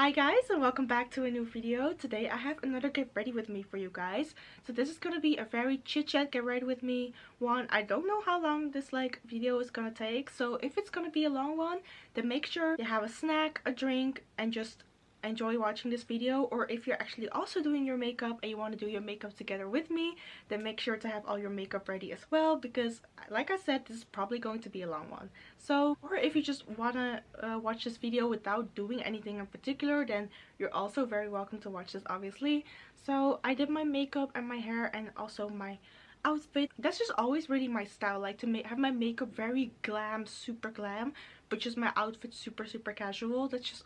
Hi guys, and welcome back to a new video. Today I have another get ready with me for you guys. So this is gonna be a very chit chat get ready with me one. I don't know how long this video is gonna take, so if it's gonna be a long one, then make sure you have a snack, a drink, and just enjoy watching this video. Or if you're actually also doing your makeup and you want to do your makeup together with me, then make sure to have all your makeup ready as well, because like I said, this is probably going to be a long one. So, or if you just want to watch this video without doing anything in particular, then you're also very welcome to watch this, obviously. So I did my makeup and my hair and also my outfit. That's just always really my style, like to have my makeup very glam, super glam, but just my outfit super casual. That's just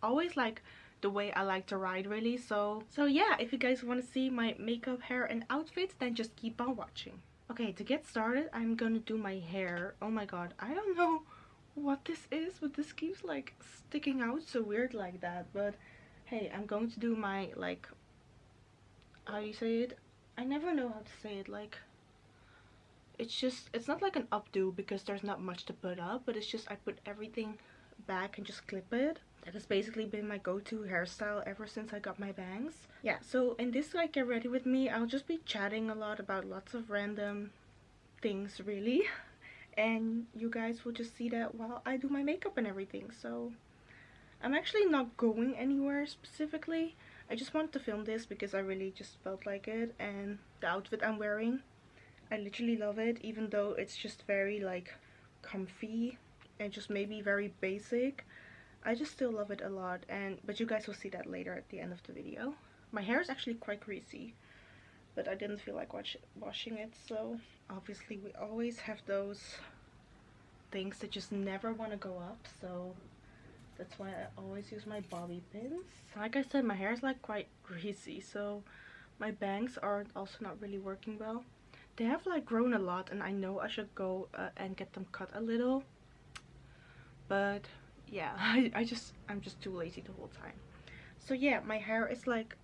always like the way I like to ride, really. So yeah, if you guys want to see my makeup, hair and outfit, then just keep on watching. Okay, to get started, I'm gonna do my hair. Oh my god, I don't know what this is, but this keeps like sticking out so weird like that. But hey, I'm going to do my, like, how do you say it? I never know how to say it. Like, it's not like an updo because there's not much to put up, but it's just I put everything back and just clip it. That has basically been my go-to hairstyle ever since I got my bangs. Yeah, so in this like get ready with me, I'll just be chatting a lot about lots of random things, really. And you guys will just see that while I do my makeup and everything. So I'm actually not going anywhere specifically. I just wanted to film this because I really just felt like it. And the outfit I'm wearing, I literally love it, even though it's just very like comfy and just maybe very basic. I just still love it a lot, but you guys will see that later at the end of the video. My hair is actually quite greasy, but I didn't feel like washing it. So obviously we always have those things that just never want to go up, so that's why I always use my bobby pins. Like I said, my hair is like quite greasy, so my bangs are also not really working well. They have like grown a lot, and I know I should go and get them cut a little, but yeah, I'm just too lazy the whole time. So yeah, my hair is like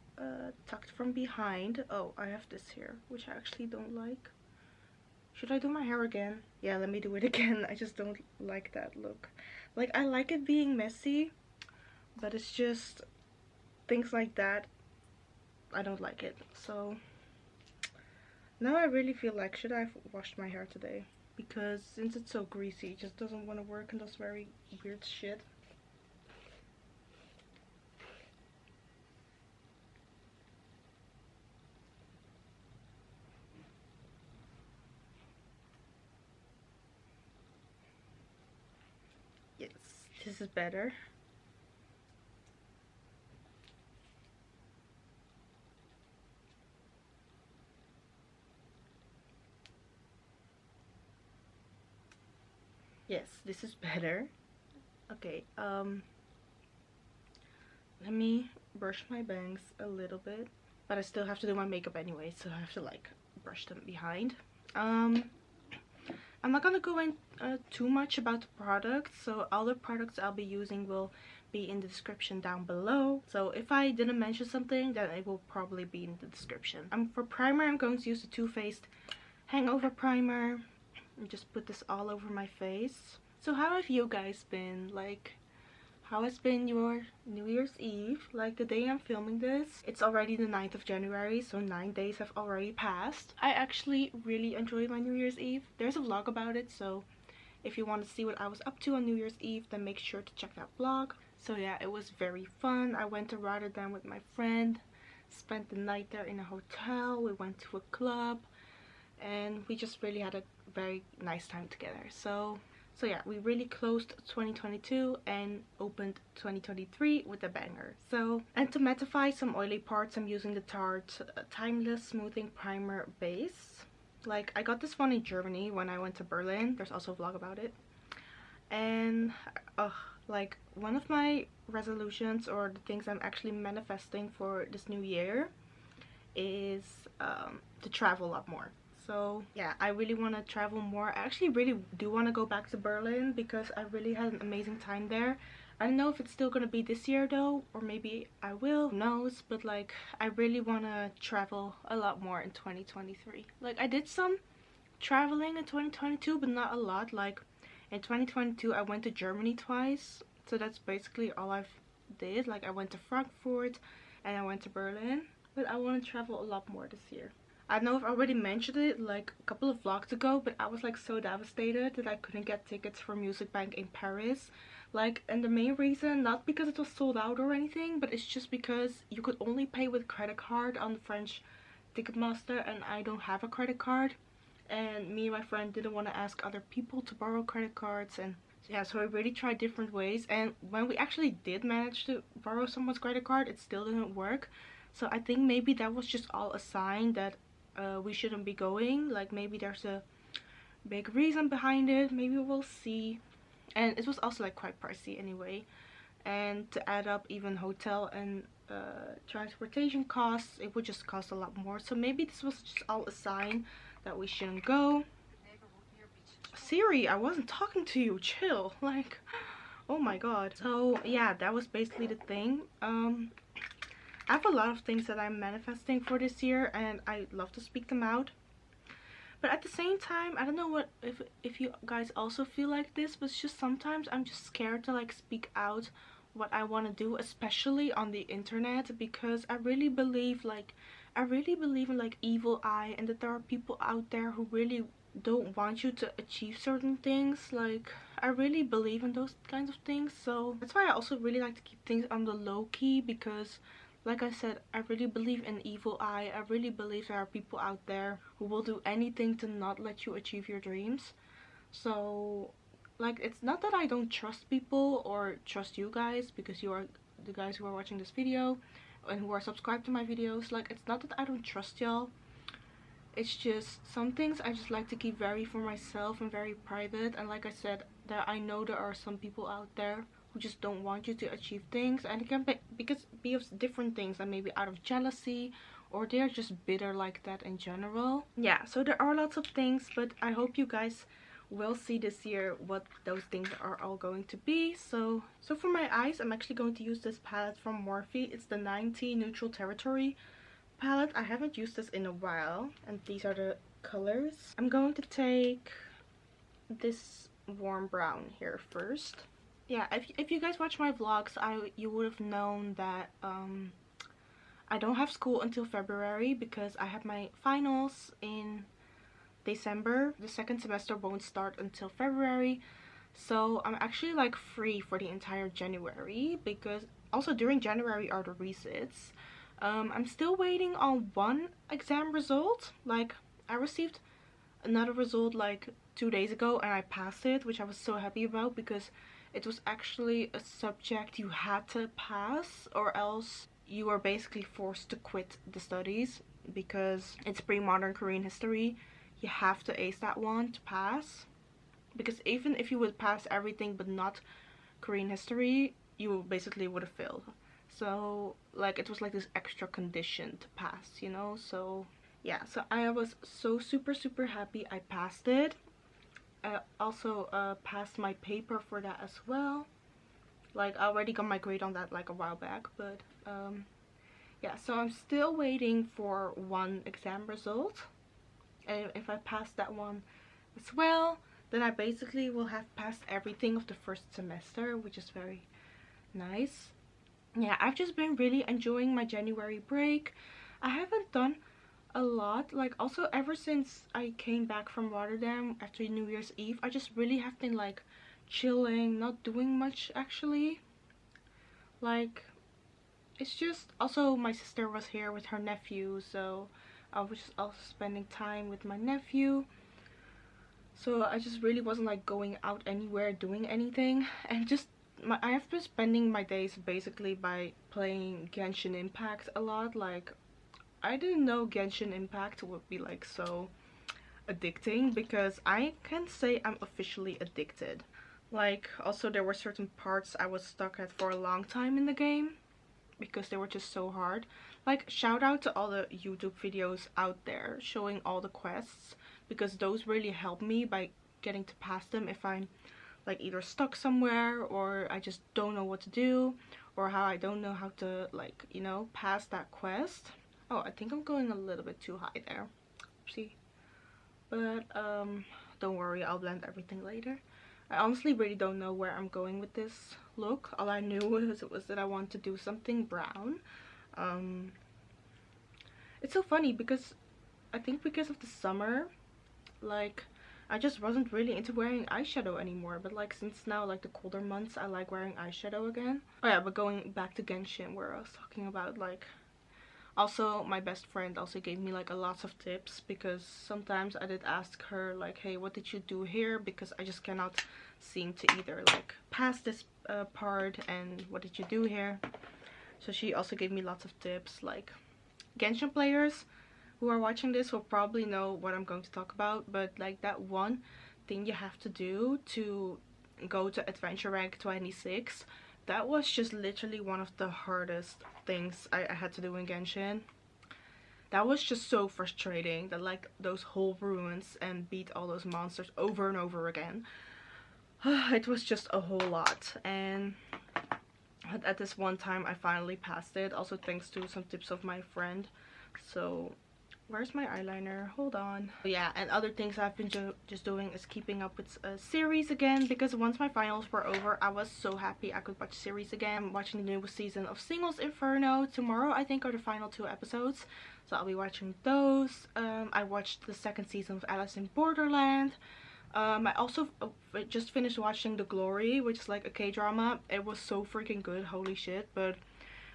tucked from behind. Oh, I have this here, which I actually don't like. Should I do my hair again? Yeah, let me do it again. I just don't like that look. Like, I like it being messy, but it's just things like that, I don't like it. So now I really feel like, should I have washed my hair today? Because since it's so greasy, it just doesn't want to work and does very weird shit. Yes, this is better. Yes, this is better. Okay, let me brush my bangs a little bit, but I still have to do my makeup anyway, so I have to like brush them behind. I'm not gonna go in too much about the products, so all the products I'll be using will be in the description down below. So if I didn't mention something, then it will probably be in the description. For primer, I'm going to use the Too Faced Hangover Primer and just put this all over my face. So how have you guys been? Like, how has been your New Year's Eve? Like, the day I'm filming this, it's already the 9th of January, so 9 days have already passed. I actually really enjoyed my New Year's Eve. There's a vlog about it, so if you want to see what I was up to on New Year's Eve, then make sure to check that vlog. So yeah, it was very fun. I went to Rotterdam with my friend, spent the night there in a hotel, we went to a club, and we just really had a very nice time together. So yeah, we really closed 2022 and opened 2023 with a banger. So, and to mattify some oily parts, I'm using the Tarte Timeless Smoothing Primer Base. Like, I got this one in Germany when I went to Berlin. There's also a vlog about it. And like, one of my resolutions, or the things I'm actually manifesting for this new year, is to travel a lot more. So yeah, I really want to travel more. I actually really do want to go back to Berlin because I really had an amazing time there. I don't know if it's still gonna be this year though, or maybe I will, who knows. But like, I really want to travel a lot more in 2023. Like, I did some traveling in 2022, but not a lot. Like, in 2022 I went to Germany twice, so that's basically all I've did. Like I went to Frankfurt and I went to Berlin, but I want to travel a lot more this year. I know I've already mentioned it like a couple of vlogs ago, but I was like so devastated that I couldn't get tickets for Music Bank in Paris. Like, and the main reason, not because it was sold out or anything, but it's just because you could only pay with credit card on the French Ticketmaster, and I don't have a credit card. And me and my friend didn't want to ask other people to borrow credit cards, and yeah, so we really tried different ways. And when we actually did manage to borrow someone's credit card, it still didn't work. So I think maybe that was just all a sign that we shouldn't be going. Like maybe there's a big reason behind it, maybe we'll see. And it was also like quite pricey anyway, and to add up even hotel and transportation costs, it would just cost a lot more. So maybe this was just all a sign that we shouldn't go. Siri, I wasn't talking to you, chill. Like, oh my god. So yeah, that was basically the thing. I have a lot of things that I'm manifesting for this year, and I love to speak them out. But at the same time, I don't know what if you guys also feel like this, but it's just sometimes I'm just scared to like speak out what I want to do, especially on the internet, because I really believe in like evil eye, and that there are people out there who really don't want you to achieve certain things. Like I really believe in those kinds of things, so that's why I also really like to keep things on the low key, because like I said, I really believe in evil eye. I really believe there are people out there who will do anything to not let you achieve your dreams. So like, it's not that I don't trust people or trust you guys, because you are the guys who are watching this video and who are subscribed to my videos. Like, it's not that I don't trust y'all. It's just some things I just like to keep very for myself and very private. And like I said, I know there are some people out there who just don't want you to achieve things, and it can be of different things, and maybe out of jealousy, or they're just bitter like that in general. Yeah, so there are lots of things, but I hope you guys will see this year what those things are all going to be. So for my eyes, I'm actually going to use this palette from Morphe. It's the 90 Neutral Territory palette. I haven't used this in a while, and these are the colors. I'm going to take this warm brown here first. Yeah, if you guys watch my vlogs, you would have known that I don't have school until February, because I have my finals in December. The second semester won't start until February, so I'm actually like free for the entire January, because also during January are the resits. I'm still waiting on one exam result. Like, I received another result like 2 days ago and I passed it, which I was so happy about, because it was actually a subject you had to pass, or else you were basically forced to quit the studies, because it's pre-modern Korean history. You have to ace that one to pass, because even if you would pass everything but not Korean history, you basically would have failed. So like, it was like this extra condition to pass, you know. So yeah, so I was so super happy I passed it. I also passed my paper for that as well. Like, I already got my grade on that like a while back, but yeah, so I'm still waiting for one exam result, and if I pass that one as well, then I basically will have passed everything of the first semester, which is very nice. Yeah, I've just been really enjoying my January break. I haven't done a lot, like, also ever since I came back from Rotterdam after New Year's Eve, I just really have been like chilling, not doing much actually. Like, it's just, also my sister was here with her nephew, so I was just also spending time with my nephew. So I just really wasn't like going out anywhere, doing anything, and just I have been spending my days basically by playing Genshin Impact a lot. Like, I didn't know Genshin Impact would be like so addicting, because I can say I'm officially addicted. Like, also there were certain parts I was stuck at for a long time in the game, because they were just so hard. Like, shout out to all the YouTube videos out there showing all the quests, because those really help me by getting to pass them if I'm like either stuck somewhere, or I just don't know what to do, or how I don't know how to, like, you know, pass that quest. Oh, I think I'm going a little bit too high there. See? But don't worry, I'll blend everything later. I honestly really don't know where I'm going with this look. All I knew was that I want to do something brown. It's so funny because I think because of the summer, like, I just wasn't really into wearing eyeshadow anymore. But like since now, like the colder months, I like wearing eyeshadow again. Oh yeah, but going back to Genshin, where I was talking about, like, also my best friend also gave me like a lots of tips, because sometimes I did ask her like, hey, what did you do here, because I just cannot seem to either like pass this part, and what did you do here. So she also gave me lots of tips. Like, Genshin players who are watching this will probably know what I'm going to talk about, but like that one thing you have to do to go to adventure rank 26, that was just literally one of the hardest things I had to do in Genshin. That was just so frustrating, that like those whole ruins and beat all those monsters over and over again. It was just a whole lot, and at this one time I finally passed it, also thanks to some tips of my friend. So where's my eyeliner? Hold on. Yeah, and other things I've been just doing is keeping up with a series again, because once my finals were over, I was so happy I could watch series again. I'm watching the newest season of Singles Inferno. Tomorrow, I think, are the final 2 episodes, so I'll be watching those. I watched the 2nd season of Alice in Borderland. I also just finished watching The Glory, which is like a K-drama. It was so freaking good, holy shit. But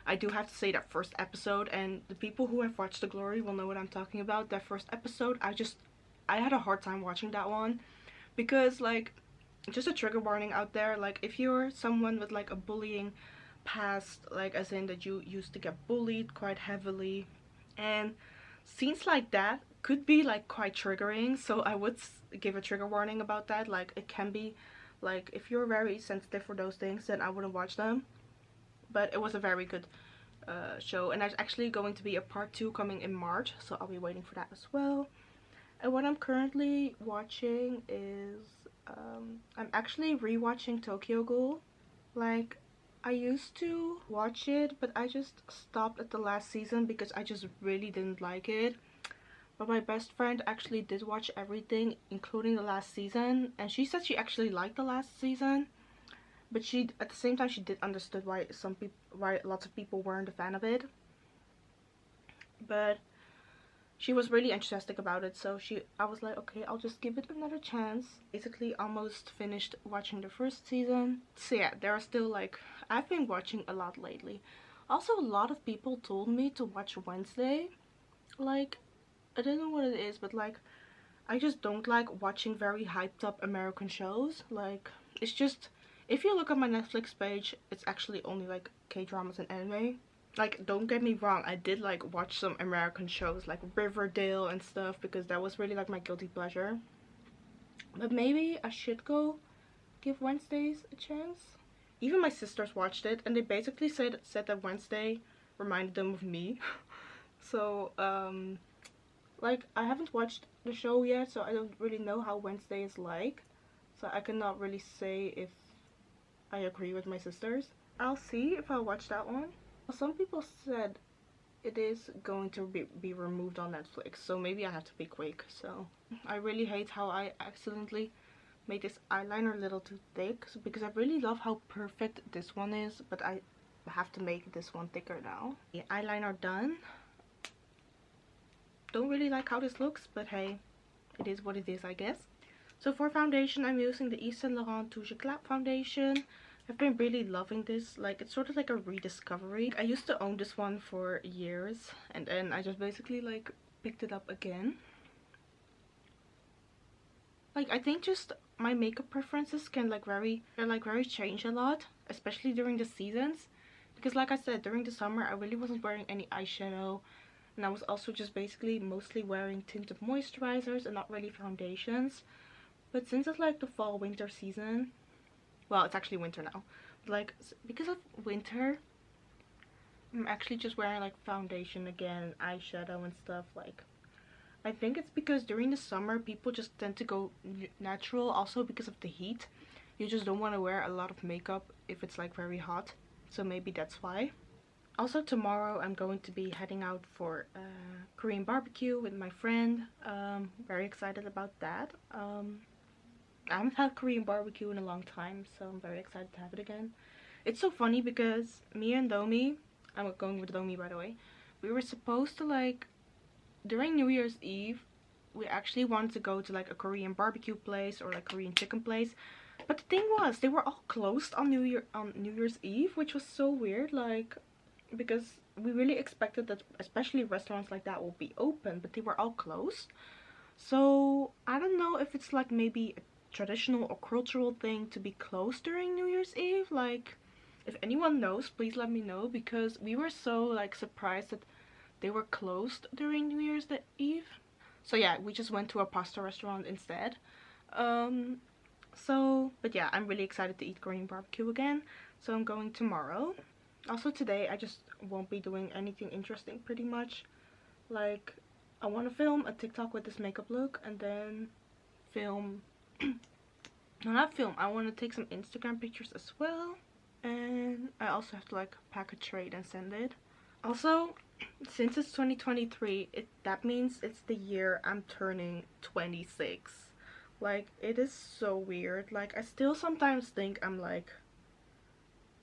I do have to say that first episode, and the people who have watched The Glory will know what I'm talking about. That first episode, I had a hard time watching that one, because like, just a trigger warning out there, like if you're someone with like a bullying past, like as in that you used to get bullied quite heavily, and scenes like that could be like quite triggering, so I would give a trigger warning about that. Like, it can be like, if you're very sensitive for those things, then I wouldn't watch them. But it was a very good show, and there's actually going to be a part 2 coming in March, so I'll be waiting for that as well. And what I'm currently watching is I'm actually rewatching Tokyo Ghoul. Like, I used to watch it, but I just stopped at the last season because I just really didn't like it. But my best friend actually did watch everything, including the last season, and she said she actually liked the last season. But she, at the same time, she did understood why lots of people weren't a fan of it. But she was really enthusiastic about it, so I was like, okay, I'll just give it another chance. Basically, almost finished watching the 1st season. So yeah, there are still like, I've been watching a lot lately. Also, a lot of people told me to watch Wednesday. Like, I don't know what it is, but like, I just don't like watching very hyped up American shows. Like, it's just, if you look at my Netflix page, it's actually only like K-dramas and anime. Like, don't get me wrong, I did like watch some American shows like Riverdale and stuff, because that was really like my guilty pleasure. But maybe I should go give Wednesdays a chance. Even my sisters watched it, and they basically said that Wednesday reminded them of me. So like, I haven't watched the show yet, so I don't really know how Wednesday is like, so I cannot really say if I agree with my sisters. I'll see if I'll watch that one. Some people said it is going to be removed on Netflix, so maybe I have to be quick. So I really hate how I accidentally made this eyeliner a little too thick, because I really love how perfect this one is, but I have to make this one thicker now. The eyeliner done. Don't really like how this looks, but hey, it is what it is, I guess. So for foundation, I'm using the Yves Saint Laurent Touche Eclat foundation. I've been really loving this. Like, it's sort of like a rediscovery. I used to own this one for years, and then I just basically like picked it up again. Like, I think just my makeup preferences can like very change a lot, especially during the seasons, because like I said, during the summer I really wasn't wearing any eyeshadow, and I was also just basically mostly wearing tinted moisturizers and not really foundations. But since it's like the fall winter season, well, it's actually winter now, but like, because of winter, I'm actually just wearing like foundation again, eyeshadow and stuff. Like, I think it's because during the summer people just tend to go natural, also because of the heat. You just don't want to wear a lot of makeup if it's like very hot, so maybe that's why. Also, tomorrow I'm going to be heading out for Korean barbecue with my friend. Very excited about that. I haven't had Korean barbecue in a long time, so I'm very excited to have it again. It's so funny because me and Domi, I'm going with Domi by the way, we were supposed to like, during New Year's Eve, we actually wanted to go to like a Korean barbecue place or like Korean chicken place. But the thing was, they were all closed on New Year's Eve, which was so weird, like, because we really expected that especially restaurants like that will be open, but they were all closed. So I don't know if it's like maybe a traditional or cultural thing to be closed during New Year's Eve. Like, if anyone knows, please let me know, because we were so like surprised that they were closed during New Year's Eve. So yeah, we just went to a pasta restaurant instead. But yeah, I'm really excited to eat Korean barbecue again. So I'm going tomorrow. Also today, I just won't be doing anything interesting pretty much. Like, I want to film a TikTok with this makeup look and then film, no, not film, I want to take some Instagram pictures as well. And I also have to like pack a tray and send it. Also, since it's 2023, that means it's the year I'm turning 26. Like, it is so weird. Like, I still sometimes think I'm like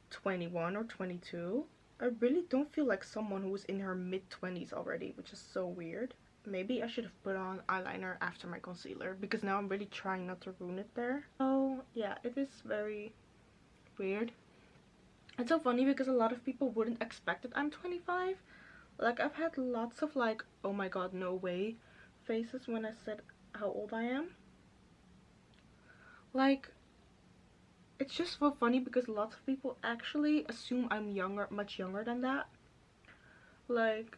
21 or 22. I really don't feel like someone who was in her mid-20s already, which is so weird. Maybe I should have put on eyeliner after my concealer, because now I'm really trying not to ruin it there. So yeah, it is very weird. It's so funny because a lot of people wouldn't expect that I'm 25. Like, I've had lots of like, oh my god, no way faces when I said how old I am. Like, it's just so funny because lots of people actually assume I'm younger, much younger than that. Like,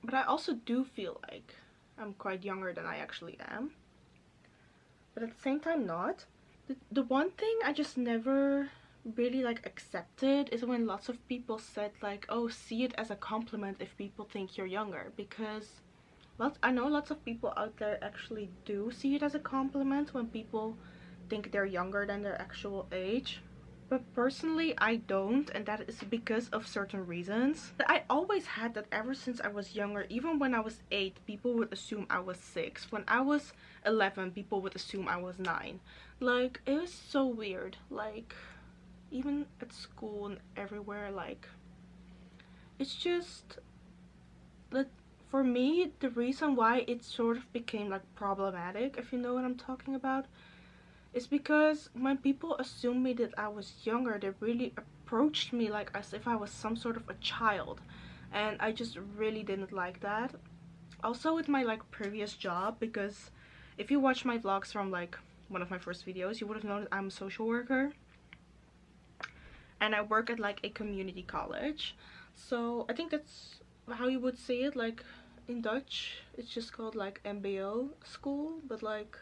but I also do feel like I'm quite younger than I actually am. But at the same time not. The one thing I just never really like accepted is when lots of people said like, oh, see it as a compliment if people think you're younger, because I know lots of people out there actually do see it as a compliment when people think they're younger than their actual age. But personally, I don't, and that is because of certain reasons. But I always had that ever since I was younger. Even when I was 8, people would assume I was 6. When I was 11, people would assume I was 9. Like, it was so weird. Like, even at school and everywhere, like, it's just that for me, the reason why it sort of became like problematic, if you know what I'm talking about, is because when people assumed me that I was younger, they really approached me like as if I was some sort of a child, and I just really didn't like that. Also with my like previous job, because if you watch my vlogs from like one of my first videos, you would have known that I'm a social worker and I work at like a community college. So I think that's how you would say it. Like, in Dutch it's just called like MBO school, but like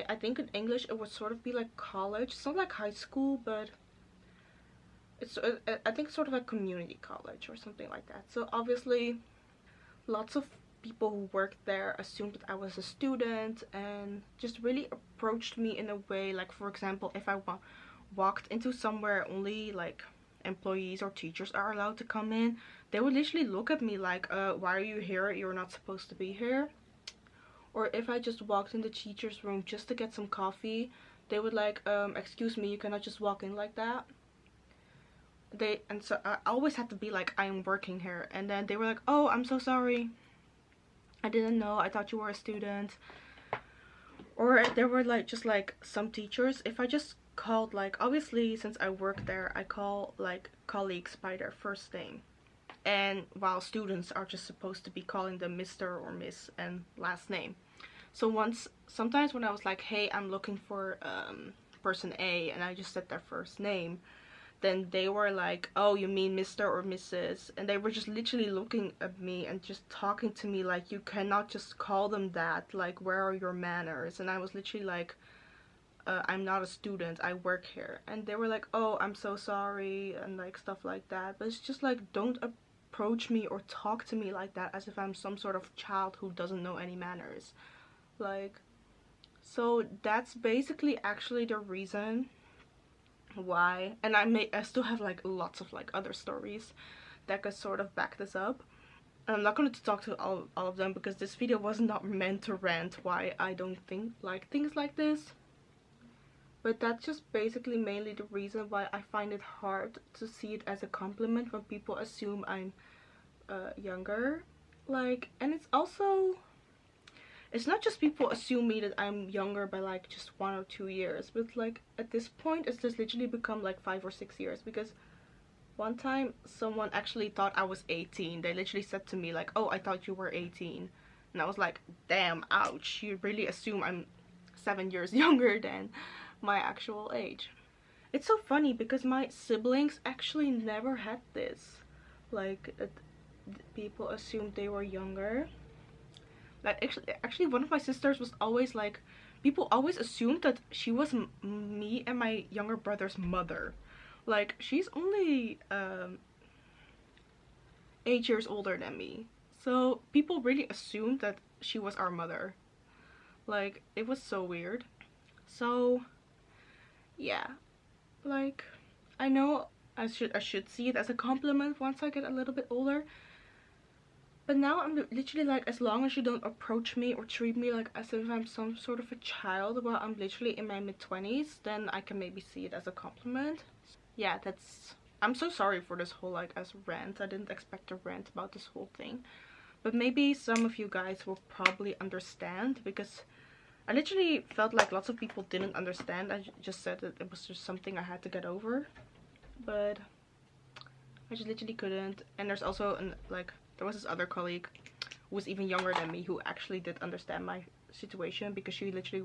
I think in English it would sort of be like college. It's not like high school, but it's I think sort of like community college or something like that. So obviously lots of people who worked there assumed that I was a student and just really approached me in a way, like, for example, if I walked into somewhere only like employees or teachers are allowed to come in, they would literally look at me like, why are you here? You're not supposed to be here. Or if I just walked in the teacher's room just to get some coffee, they would like, excuse me, you cannot just walk in like that. And so I always had to be like, I am working here. And then they were like, oh, I'm so sorry, I didn't know, I thought you were a student. Or there were like just like some teachers, if I just called, like, obviously since I work there, I call like colleagues by their first name, and while students are just supposed to be calling them Mr. or Miss and last name. So sometimes when I was like, hey, I'm looking for person A, and I just said their first name, then they were like, oh, you mean Mr. or Mrs. And they were just literally looking at me and just talking to me like, you cannot just call them that, like, where are your manners? And I was literally like, I'm not a student, I work here. And they were like, oh, I'm so sorry, and like stuff like that. But it's just like, don't approach me or talk to me like that as if I'm some sort of child who doesn't know any manners. Like, so that's basically actually the reason why. And I still have like lots of like other stories that could sort of back this up. I'm not going to talk to all of them because this video was not meant to rant why I don't like things like this. But that's just basically mainly the reason why I find it hard to see it as a compliment when people assume I'm younger. Like, and it's also, it's not just people assume me that I'm younger by like just 1 or 2 years, but like at this point it's just literally become like 5 or 6 years, because one time someone actually thought I was 18. They literally said to me like, oh, I thought you were 18. And I was like, damn, ouch, you really assume I'm 7 years younger than my actual age. It's so funny because my siblings actually never had this, like people assumed they were younger. Like actually one of my sisters was always like, people always assumed that she was me and my younger brother's mother. Like, she's only 8 years older than me, so people really assumed that she was our mother. Like, it was so weird. So yeah, like, I know I should see it as a compliment once I get a little bit older, but now I'm literally like, as long as you don't approach me or treat me like as if I'm some sort of a child while I'm literally in my mid-20s, then I can maybe see it as a compliment. Yeah, that's, I'm so sorry for this whole like as rant. I didn't expect to rant about this whole thing, but maybe some of you guys will probably understand, because I literally felt like lots of people didn't understand. I just said that it was just something I had to get over, but I just literally couldn't. And there's also there was this other colleague who was even younger than me who actually did understand my situation, because she literally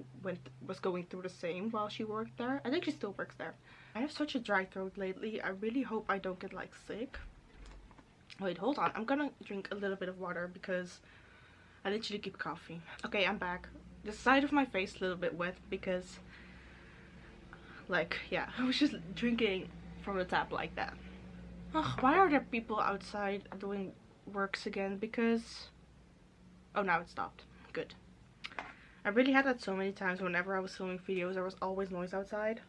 was going through the same while she worked there. I think she still works there. I have such a dry throat lately. I really hope I don't get like sick. Wait, hold on. I'm gonna drink a little bit of water because I literally keep coughing. Okay, I'm back. The side of my face is a little bit wet because, like, yeah, I was just drinking from the tap like that. Ugh, why are there people outside doing works again? Because, oh, now it stopped. Good. I really had that so many times. Whenever I was filming videos, there was always noise outside.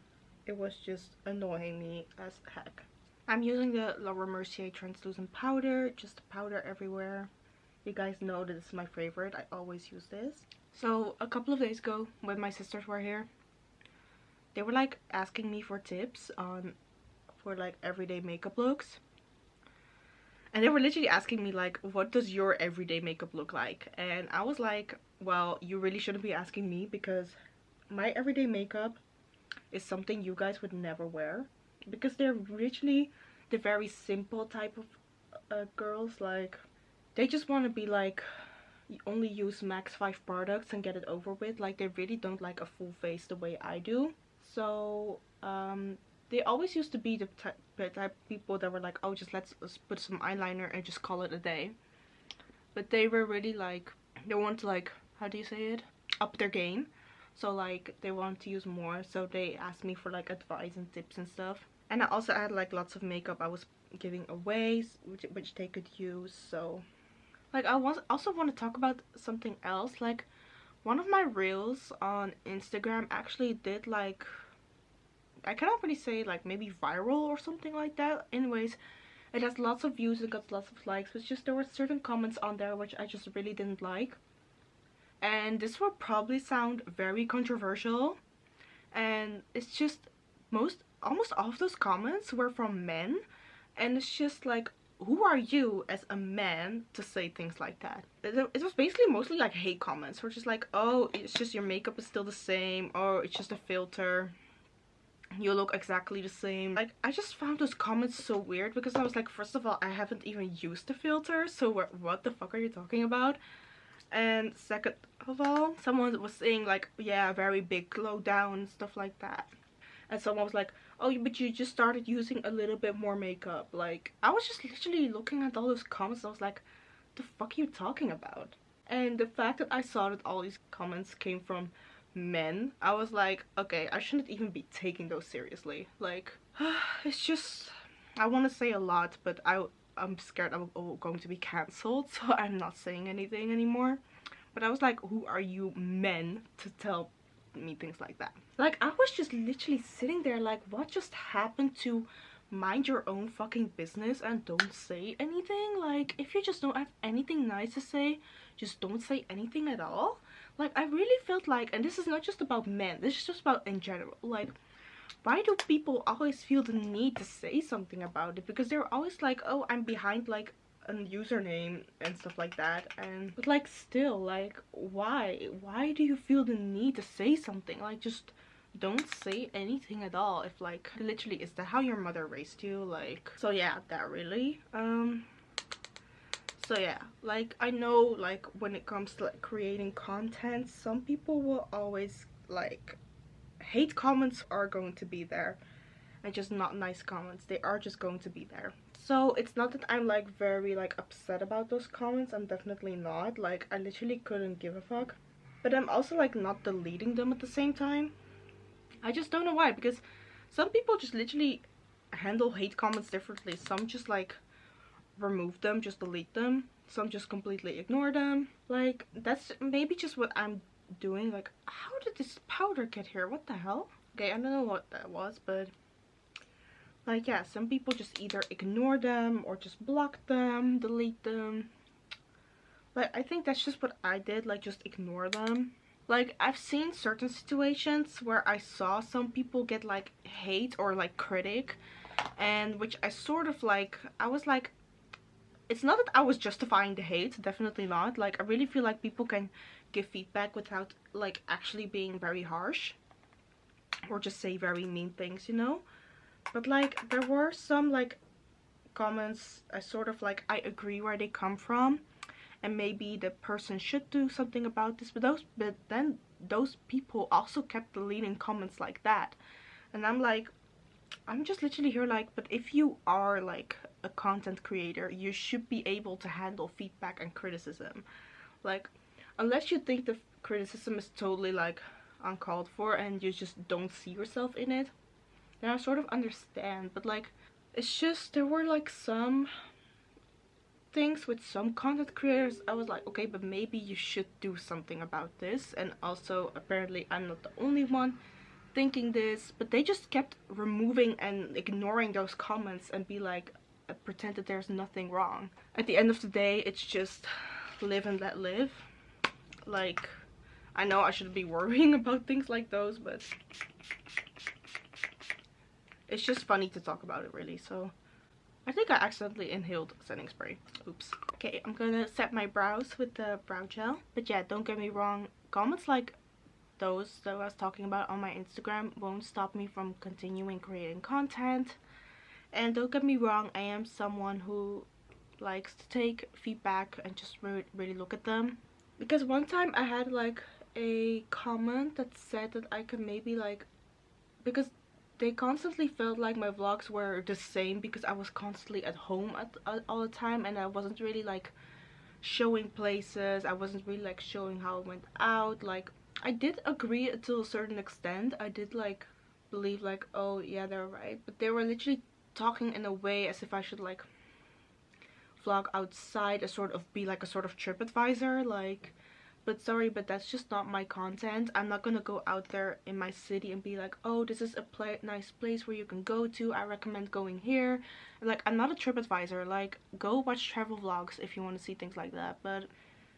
It was just annoying me as heck. I'm using the Mercier translucent powder, just powder everywhere. You guys know that this is my favorite. I always use this. So a couple of days ago, when my sisters were here, they were like asking me for tips for like everyday makeup looks. And they were literally asking me like, what does your everyday makeup look like? And I was like, well, you really shouldn't be asking me, because my everyday makeup is something you guys would never wear, because they're literally the very simple type of girls. Like, they just want to be like, you only use max 5 products and get it over with. Like, they really don't like a full face the way I do. So they always used to be the type of people that were like, oh, just let's put some eyeliner and just call it a day. But they were really like, they want to like, how do you say it, up their game. So like, they want to use more, so they asked me for like advice and tips and stuff. And I also had like lots of makeup I was giving away, which they could use. So like, I also want to talk about something else. Like, one of my reels on Instagram actually did like, I cannot really say like maybe viral or something like that. Anyways, it has lots of views and got lots of likes, but just there were certain comments on there which I just really didn't like. And this will probably sound very controversial, and it's just almost all of those comments were from men, and it's just like, who are you as a man to say things like that? It was basically mostly like hate comments, which is like, oh, it's just your makeup is still the same, or it's just a filter, you look exactly the same. Like, I just found those comments so weird, because I was like, first of all, I haven't even used the filter, so what the fuck are you talking about? And second of all, someone was saying like, yeah, very big glow down, stuff like that. And someone was like, oh, but you just started using a little bit more makeup. Like, I was just literally looking at all those comments. I was like, the fuck are you talking about? And the fact that I saw that all these comments came from men, I was like, okay, I shouldn't even be taking those seriously. Like, it's just, I want to say a lot, but I'm scared I'm going to be cancelled, so I'm not saying anything anymore. But I was like, who are you men to tell me things like that? Like, I was just literally sitting there like, what just happened to mind your own fucking business and don't say anything. Like, if you just don't have anything nice to say, just don't say anything at all. Like, I really felt like, and this is not just about men, this is just about in general, like, why do people always feel the need to say something about it? Because they're always like, oh, I'm behind like a username and stuff like that. And but like, still, like, why do you feel the need to say something? Like, just don't say anything at all. If like, literally, is that how your mother raised you? Like, so yeah, that really so yeah, like, I know, like, when it comes to like creating content, some people will always like, hate comments are going to be there, and just not nice comments, they are just going to be there. So it's not that I'm like very like upset about those comments, I'm definitely not. Like, I literally couldn't give a fuck, but I'm also like not deleting them at the same time. I just don't know why, because some people just literally handle hate comments differently. Some just like remove them, just delete them. Some just completely ignore them. Like, that's maybe just what I'm doing. Like, how did this powder get here? What the hell? Okay, I don't know what that was, but like, yeah, some people just either ignore them or just block them, delete them. Like, I think that's just what I did, like, just ignore them. Like, I've seen certain situations where I saw some people get like hate or like critic, and which I sort of like, I was like, it's not that I was justifying the hate, definitely not. Like, I really feel like people can give feedback without like actually being very harsh or just say very mean things, you know. But like, there were some like comments I sort of like, I agree where they come from, and maybe the person should do something about this, but then those people also kept deleting comments like that, and I'm like, I'm just literally here like, but if you are like a content creator, you should be able to handle feedback and criticism. Like, unless you think the criticism is totally like uncalled for and you just don't see yourself in it, then I sort of understand. But like, it's just, there were like some things with some content creators I was like, okay, but maybe you should do something about this. And also, apparently I'm not the only one thinking this, but they just kept removing and ignoring those comments and be like, pretend that there's nothing wrong. At the end of the day, it's just live and let live. Like, I know I shouldn't be worrying about things like those, but it's just funny to talk about it, really. So I think I accidentally inhaled setting spray. Oops. Okay, I'm gonna set my brows with the brow gel. But yeah, don't get me wrong, comments like those that I was talking about on my Instagram won't stop me from continuing creating content. And don't get me wrong, I am someone who likes to take feedback and just really look at them. Because one time I had like a comment that said that I could maybe like, because they constantly felt like my vlogs were the same because I was constantly at home all the time, and I wasn't really like showing places, I wasn't really like showing how I went out. Like, I did agree to a certain extent, I did like believe like, oh yeah, they're right, but they were literally talking in a way as if I should like vlog outside, a sort of be like a sort of trip advisor. Like, but sorry, but that's just not my content. I'm not gonna go out there in my city and be like, oh, this is a nice place where you can go to, I recommend going here. Like, I'm not a trip advisor. Like, go watch travel vlogs if you want to see things like that. But,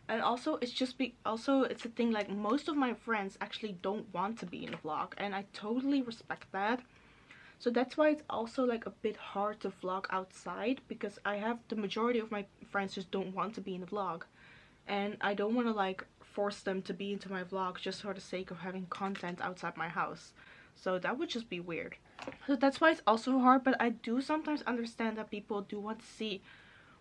and also, it's just it's a thing, like, most of my friends actually don't want to be in a vlog, and I totally respect that. So that's why it's also like a bit hard to vlog outside, because I have the majority of my friends just don't want to be in a vlog, and I don't want to like force them to be into my vlog just for the sake of having content outside my house. So that would just be weird. So that's why it's also hard, but I do sometimes understand that people do want to see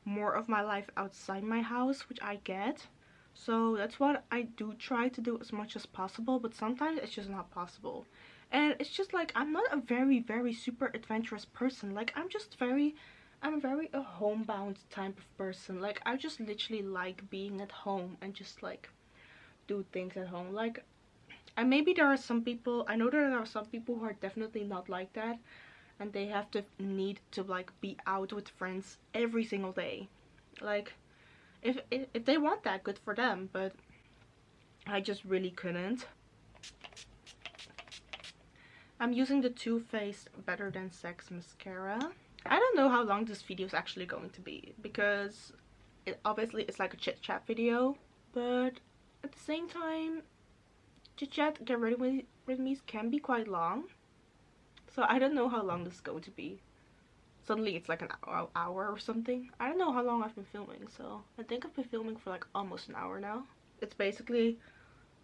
more of my life outside my house, which I get. So that's what I do try to do as much as possible, but sometimes it's just not possible. And it's just like, I'm not a very super adventurous person. Like, I'm very a homebound type of person. Like, I just literally like being at home and just like do things at home. Like, and maybe there are some people, I know there are some people who are definitely not like that, and they have to need to like be out with friends every single day. Like, if they want that, good for them, but I just really couldn't. I'm using the Too Faced Better Than Sex mascara. I don't know how long this video is actually going to be, because it obviously it's like a chit chat video, but at the same time, chit chat get ready with me can be quite long. So I don't know how long this is going to be. Suddenly it's like an hour or something. I don't know how long I've been filming, so I think I've been filming for like almost an hour now. It's basically,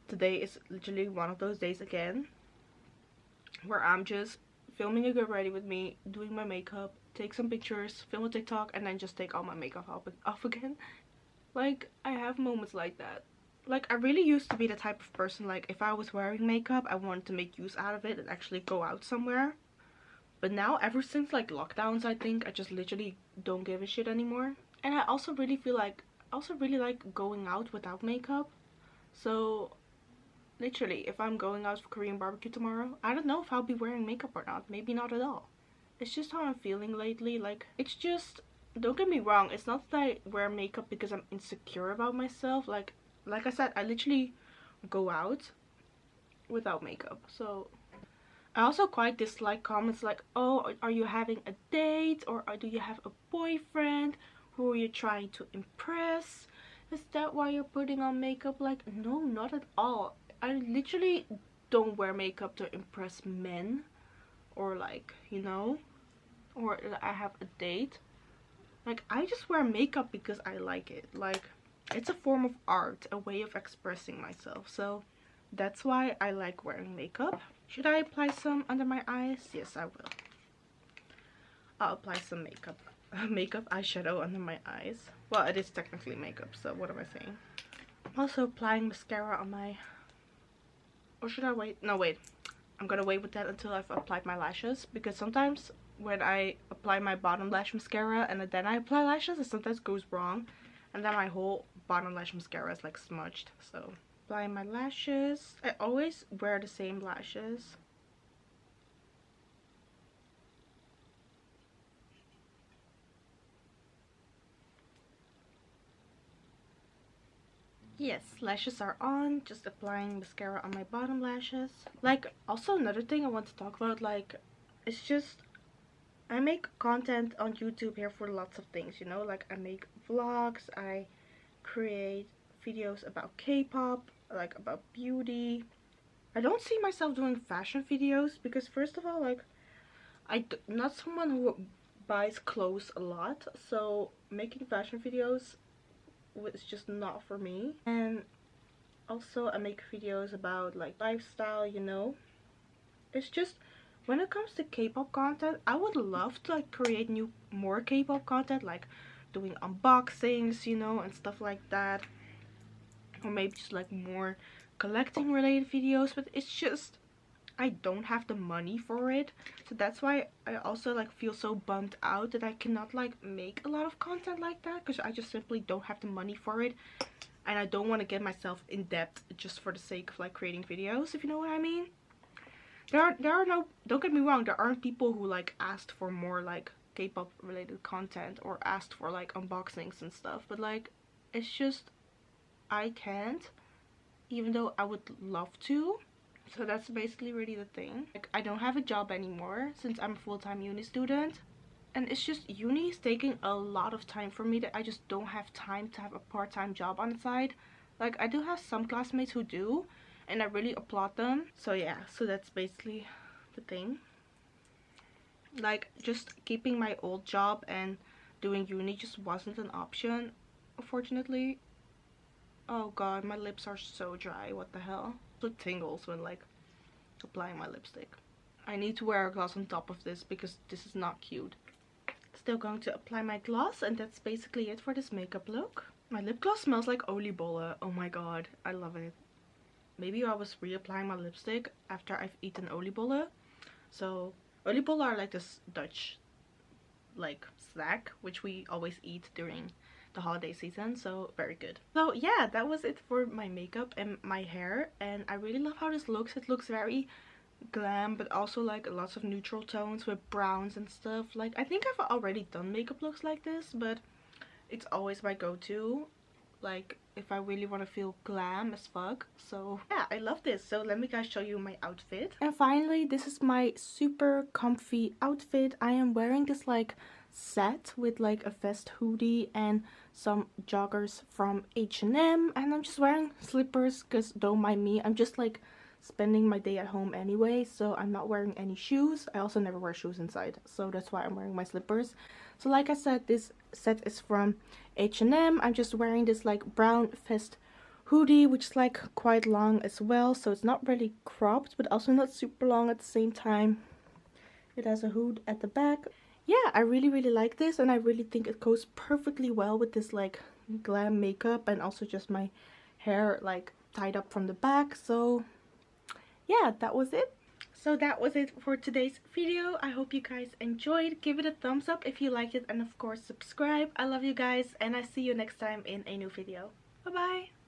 today is literally one of those days again where I'm just filming a get ready with me, doing my makeup, take some pictures, film a TikTok, and then just take all my makeup off again. Like, I have moments like that. Like, I really used to be the type of person, like, if I was wearing makeup, I wanted to make use out of it and actually go out somewhere. But now, ever since like lockdowns, I think I just literally don't give a shit anymore. And I also really feel like, really like going out without makeup. So literally, if I'm going out for Korean barbecue tomorrow, I don't know if I'll be wearing makeup or not. Maybe not at all. It's just how I'm feeling lately. Like, it's just, don't get me wrong, it's not that I wear makeup because I'm insecure about myself. Like I said, I literally go out without makeup. So I also quite dislike comments like, oh, are you having a date, or do you have a boyfriend? Who are you trying to impress? Is that why you're putting on makeup? Like, no, not at all. I literally don't wear makeup to impress men, or like, you know, or I have a date. Like, I just wear makeup because I like it. Like, it's a form of art, a way of expressing myself. So that's why I like wearing makeup. Should I apply some under my eyes? Yes, I will. I'll apply some makeup eyeshadow under my eyes. Well, it is technically makeup, so what am I saying? I'm also applying mascara on my... Or should I wait? No, wait. I'm gonna wait with that until I've applied my lashes, because sometimes when I apply my bottom lash mascara and then I apply lashes, it sometimes goes wrong, and then my whole bottom lash mascara is like smudged. So applying my lashes. I always wear the same lashes. Yes, lashes are on. Just applying mascara on my bottom lashes. Like, also another thing I want to talk about, like, it's just, I make content on YouTube here for lots of things, you know, like I make vlogs, I create videos about K-pop, like about beauty. I don't see myself doing fashion videos because, first of all, like, I'm not someone who buys clothes a lot, so making fashion videos was just not for me. And also I make videos about like lifestyle, you know. It's just, when it comes to K-pop content, I would love to like create more K-pop content, like doing unboxings, you know, and stuff like that, or maybe just like more collecting related videos, but it's just, I don't have the money for it. So that's why I also like feel so bummed out that I cannot like make a lot of content like that, because I just simply don't have the money for it, and I don't want to get myself in debt just for the sake of like creating videos, if you know what I mean. There are no, don't get me wrong, there aren't people who like asked for more like K-pop related content or asked for like unboxings and stuff, but like, it's just, I can't, even though I would love to. So that's basically really the thing. Like, I don't have a job anymore since I'm a full-time uni student, and it's just, uni is taking a lot of time for me that I just don't have time to have a part-time job on the side. Like, I do have some classmates who do, and I really applaud them. So yeah, so that's basically the thing. Like, just keeping my old job and doing uni just wasn't an option, unfortunately. Oh god, my lips are so dry, what the hell. It tingles when like applying my lipstick. I need to wear a gloss on top of this because this is not cute. Still going to apply my gloss, and that's basically it for this makeup look. My lip gloss smells like oliebollen. Oh my god, I love it. Maybe I was reapplying my lipstick after I've eaten oliebollen. So oliebollen are like this Dutch like snack which we always eat during the holiday season, so very good. So yeah, that was it for my makeup and my hair, and I really love how this looks. It looks very glam, but also like lots of neutral tones with browns and stuff. Like, I think I've already done makeup looks like this, but it's always my go-to. like if I really want to feel glam as fuck. So yeah, I love this. So let me guys show you my outfit. And finally, this is my super comfy outfit. I am wearing this like set with like a vest hoodie and some joggers from H&M, and I'm just wearing slippers because don't mind me, I'm just like spending my day at home anyway, so I'm not wearing any shoes. I also never wear shoes inside, so that's why I'm wearing my slippers. So like I said, this set is from H&M. I'm just wearing this like brown vest hoodie, which is like quite long as well, so it's not really cropped but also not super long at the same time. It has a hood at the back. Yeah, I really like this, and I really think it goes perfectly well with this like glam makeup and also just my hair like tied up from the back. So yeah, that was it. So that was it for today's video. I hope you guys enjoyed. Give it a thumbs up if you liked it, and of course subscribe. I love you guys, and I see you next time in a new video. Bye bye.